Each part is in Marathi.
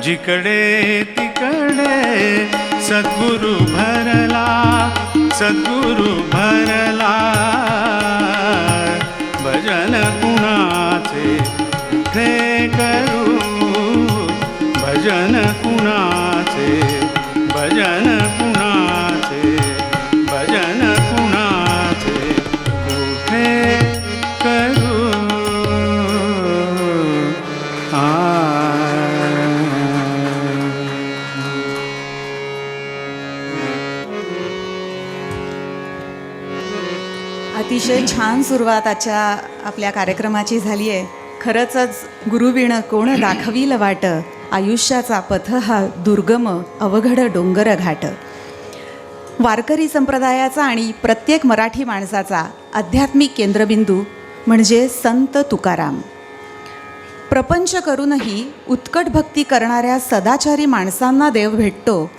जिकडे तिकडे सद्गुरु भरला, सद्गुरु भरला. भजन कुणाचे कुठे करू, भजन कुणाचे, भजन कुणाचे, भजन कुणाचे कुठे करू. अतिशय छान सुरुवात आजच्या आपल्या कार्यक्रमाची झाली आहे. खरंच गुरुविण कोण दाखवील वाट, आयुष्याचा पथ हा दुर्गम अवघड डोंगर घाट. वारकरी संप्रदायाचा आणि प्रत्येक मराठी माणसाचा आध्यात्मिक केंद्रबिंदू म्हणजे संत तुकाराम. प्रपंच करूनही उत्कट भक्ती करणाऱ्या सदाचारी माणसांना देव भेटतो,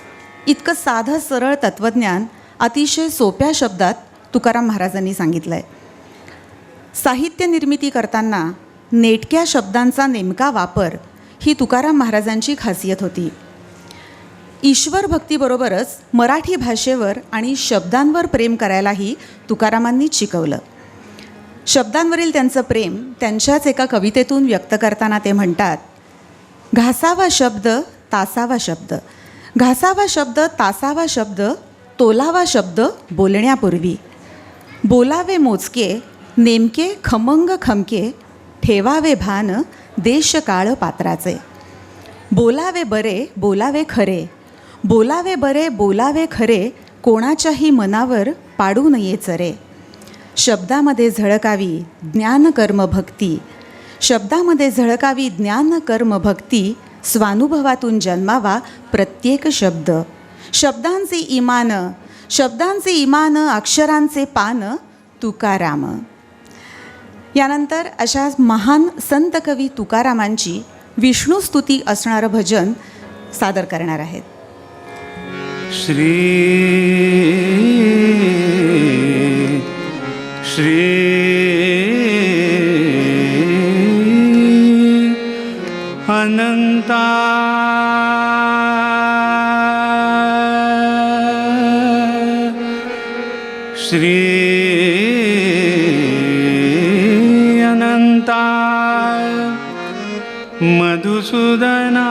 इतकं साधं सरळ तत्त्वज्ञान अतिशय सोप्या शब्दात तुकाराम महाराजांनी सांगितलं आहे. साहित्य निर्मिती करताना नेटक्या शब्दांचा नेमका वापर ही तुकाराम महाराजांची खासियत होती. ईश्वर भक्तीबरोबरच मराठी भाषेवर आणि शब्दांवर प्रेम करायलाही तुकारामांनीच शिकवलं. शब्दांवरील त्यांचं प्रेम त्यांच्याच एका कवितेतून व्यक्त करताना ते म्हणतात, घासावा शब्द तासावा शब्द, घासावा शब्द तासावा शब्द, तोलावा शब्द बोलण्यापूर्वी, बोलावे मोजके नेमके खमंग खमके, ठेवावे भान देश काळ पात्राचे, बोलावे बरे बोलावे खरे, बोलावे बरे बोलावे खरे, कोणाच्याही मनावर पाडू नये चरे. शब्दामध्ये झळकावी ज्ञान कर्म भक्ती, शब्दामध्ये झळकावी ज्ञान कर्म भक्ती, स्वानुभवातून जन्मावा प्रत्येक शब्द. शब्दांचे इमान, शब्दांचे इमान, अक्षरांचे पान तुकाराम. यानंतर अशा महान संत कवी तुकारामांची विष्णुस्तुती असणारं भजन सादर करणार आहेत. श्री श्री अनंता श्री अनंता मधुसूदना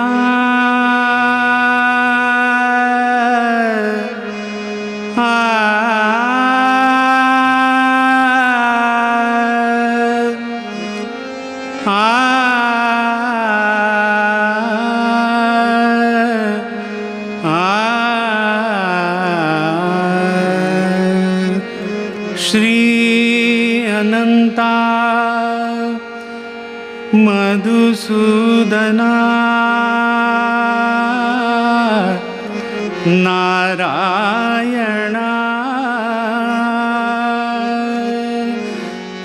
श्री अनंता मधुसूदना नारायणा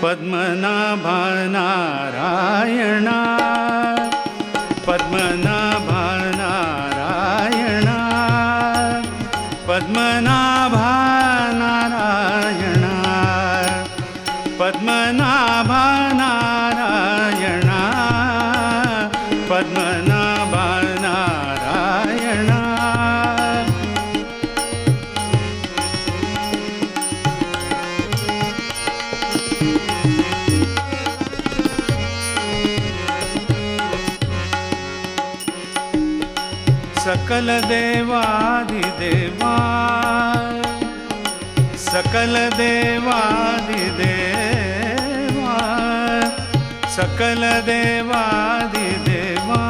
पद्मनाभा नारायणा पद्मनाभा नारायणा पद्मनाभा नारायणा पद्मनाभा नारायणा पद्मनाभा नारायणा. सकल देवादिदेवा सकल देवादिदेवा सकल देवादिदेवा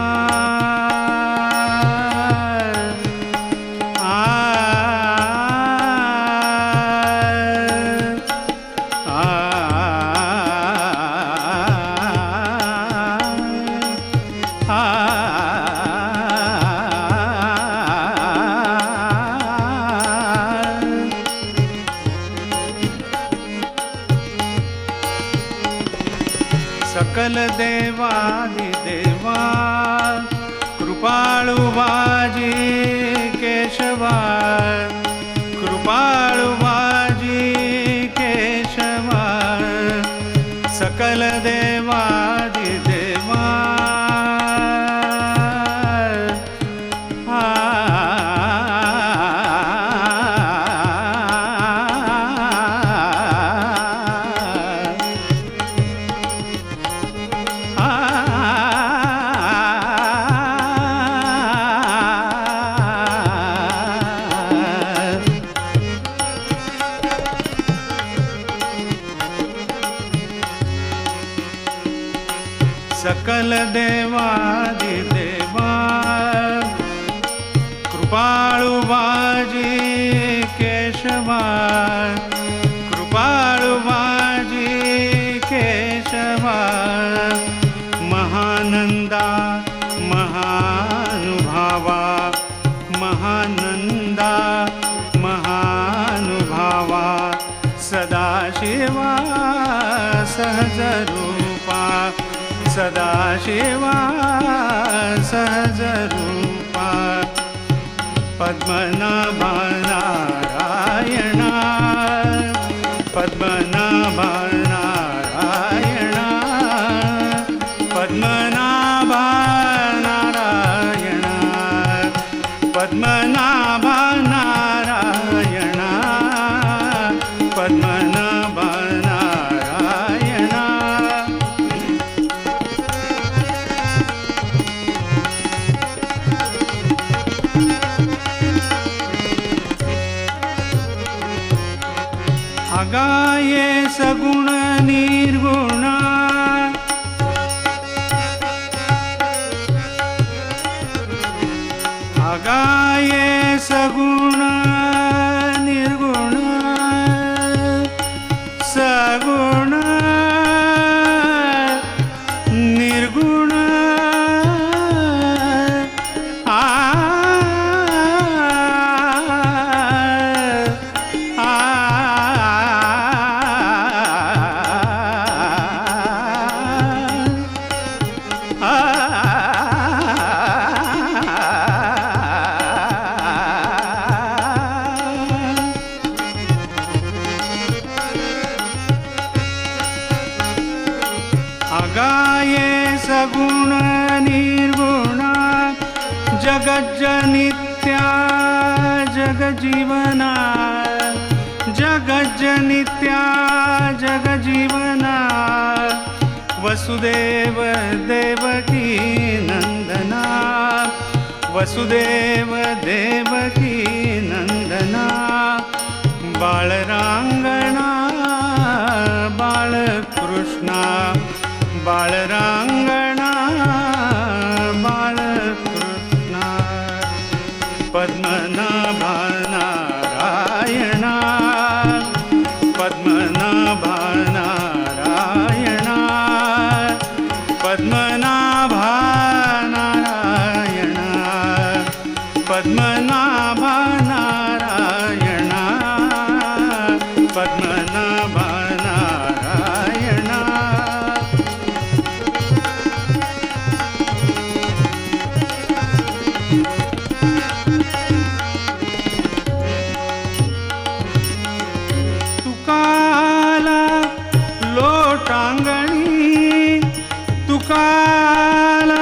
सकल देवादिदेवा कृपाळू वाजी केशवा कृपाळू वाजी केशवा सकल देवादिदेवा देवादिदेवा कृपाळु बाजी केशवा कृपाळु बाजी केशवा महानंदा महानुभावा महानंदा महानुभावा सदाशिवा सहजरूपा सदाशिवा सहजरूपा पद्मनाभा नारायणा पद्मनाभा नारायणा पद्मनाभा नारायणा पद्मनाभा नारायणा पद्मनाभा नारायणा अगाये सगुण निर्गुण अगाये सगुण निर्गुण सगुण निर्गुण अगाये सगुण निर्गुणा जगज्जनित्या जगजीवना जगज्जनित्या जगजीवना वसुदेव देवकी नंदना वसुदेव देवकी नंदना बाळरांगणा बाळकृष्णा बाळरांगणा बाळकृष्णा पद्मनाभा नारायणा पद्मनाभा नारायणा पद्मनाभा नारायणा पद्मनाभा नारायणा पद्मनाभा नारायणा तुकाला लोटांगणी तुकाला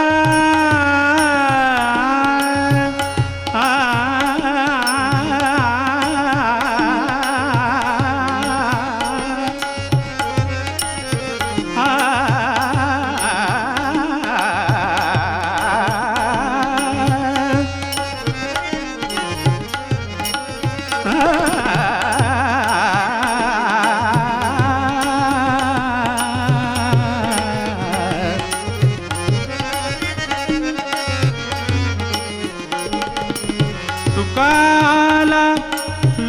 तुकाला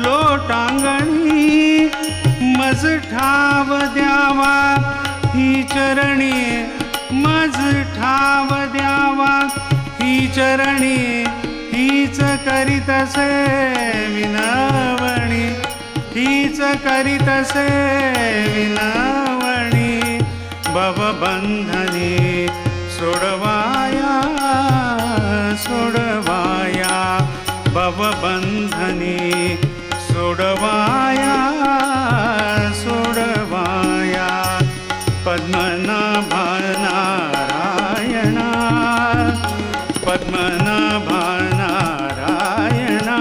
लोटांगणी मज ठाव द्यावा ही चरणी मज ठाव द्यावा ही चरणी हीच करीतसे विनवणी हीच करीतसे विनवणी भवबंधनी सोडवाया सोडवाया भवबंधनी सोडवाया सोडवाया पद्मनाभा नारायणा पद्मनाभा नारायणा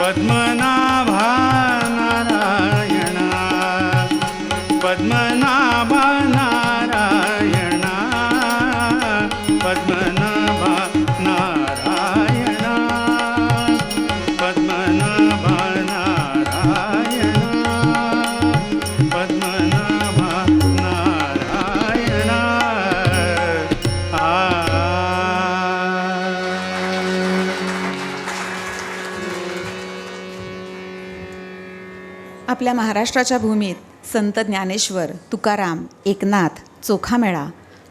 पद्मनाभा नारायणा पद्मनाभा नारायणा पद्मनाभा नारायणा पद्मनाभा नारायणा पद्मनाभा नारायणा आपल्या महाराष्ट्राच्या भूमीत संत ज्ञानेश्वर, तुकाराम, एकनाथ, चोखामेळा,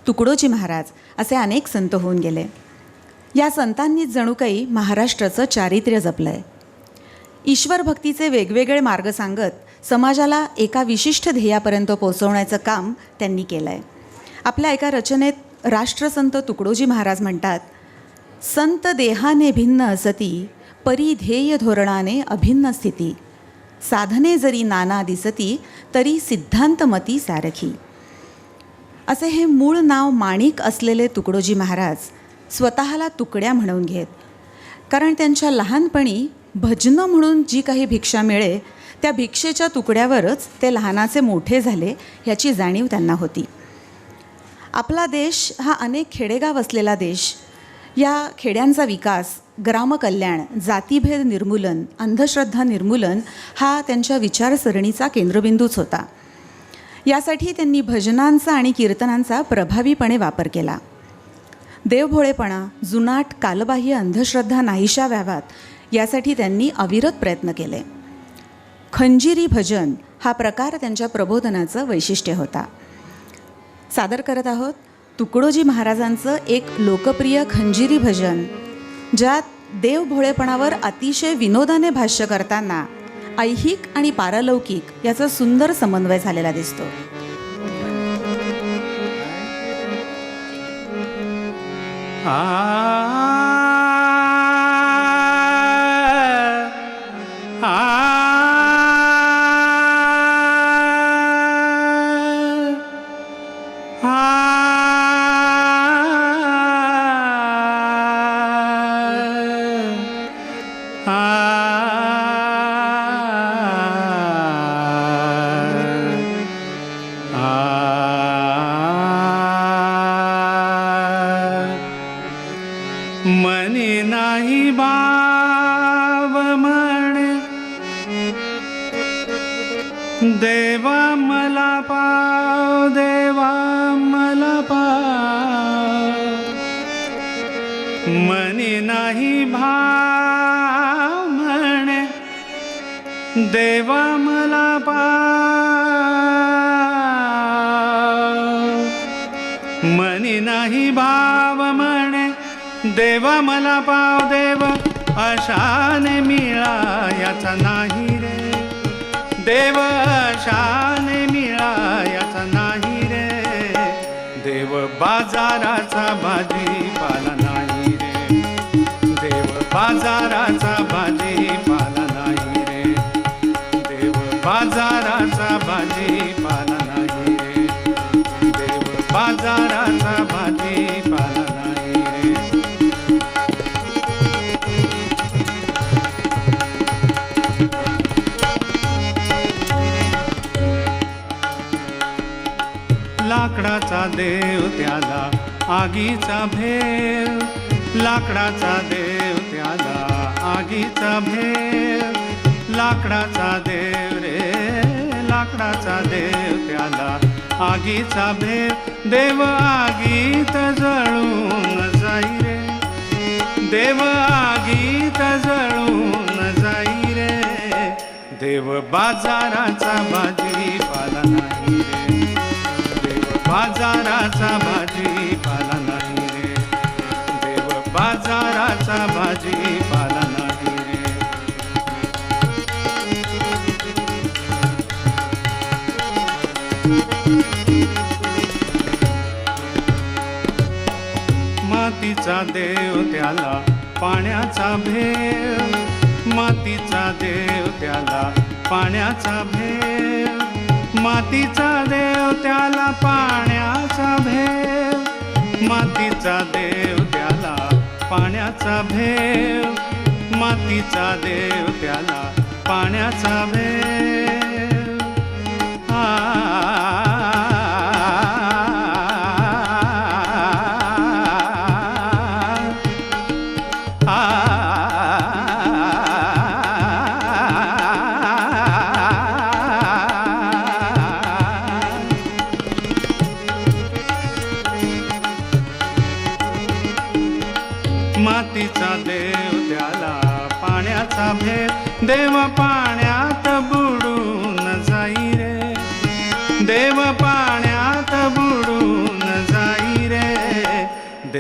तुकडोजी महाराज असे अनेक संत होऊन गेले. या संतांनीच जणू काही महाराष्ट्राचं चारित्र्य जपलं आहे. ईश्वर भक्तीचे वेगवेगळे मार्ग सांगत समाजाला एका विशिष्ट ध्येयापर्यंत पोहोचवण्याचं काम त्यांनी केलं आहे. आपल्या एका रचनेत राष्ट्रसंत तुकडोजी महाराज म्हणतात, संत देहाने भिन्न असती, परी ध्येय धोरणाने अभिन्न स्थिती, साधने जरी नाना दिसती, तरी सिद्धांतमती सारखी. असे हे मूळ नाव माणिक असलेले तुकडोजी महाराज स्वतःला तुकड्या म्हणून घेत. कारण त्यांच्या लहानपणी भजनं म्हणून जी काही भिक्षा मिळे त्या भिक्षेच्या तुकड्यावरच ते लहानाचे मोठे झाले ह्याची जाणीव त्यांना होती. आपला देश हा अनेक खेडेगाव असलेला देश. या खेड्यांचा विकास, ग्रामकल्याण, जातीभेद निर्मूलन, अंधश्रद्धा निर्मूलन हा त्यांच्या विचारसरणीचा केंद्रबिंदूच होता. यासाठी त्यांनी भजनांचा आणि कीर्तनांचा प्रभावीपणे वापर केला. देवभोळेपणा, जुनाट, कालबाह्य अंधश्रद्धा नाहीशा व्हाव्यात यासाठी त्यांनी अविरत प्रयत्न केले. खंजिरी भजन हा प्रकार त्यांच्या प्रबोधनाचं वैशिष्ट्य होता. सादर करत आहोत तुकडोजी महाराजांचं एक लोकप्रिय खंजिरी भजन, ज्यात देवभोळेपणावर अतिशय विनोदाने भाष्य करताना ऐहिक आणि पारलौकिक याचा सुंदर समन्वय झालेला दिसतो. मनी नाही बाव म्हणे, देवा मला पाव, देवा मला पाव. मनी नाही भाव म्हणे, देवा मला पाव. मनी नाही भाव म्हणे, देवा मला पाव. देव अशाने मिळायाचा नाही रे, देव अशाने मिळायाचा नाही रे. देव बाजाराचा भाजीपाला नाही रे, देव बाजाराचा भाजीपाला नाही रे. देव बाजाराचा भाजीपाला नाही रे, देव बाजाराचा भाजीपाला नाही रे. लाकडाचा देव त्याला आगीचा भेव, लाकडाचा देव त्याला आगीचा भेव. लाकडाचा देव रे, लाकडाचा देव त्याला आगीचा भेव. देव आगीत जळून जाई रे, देव आगीत जळून जाई रे. देव बाजाराचा भाजीपाला नाही रे, बाजाराचा भाजीपाला नाही रे. देव बाजाराचा भाजीपाला नाही रे. मातीचा देव त्याला पाण्याचा भेव, मातीचा देव त्याला पाण्याचा भेव. मातीचा देव त्याला पाण्याचा भेव, मातीचा देव त्याला पाण्याचा भेव. मातीचा देव त्याला पाण्याचा भेव. मातीचा देव त्याला पाण्याचा भेव. देव पाण्यात बुडून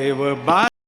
देव बा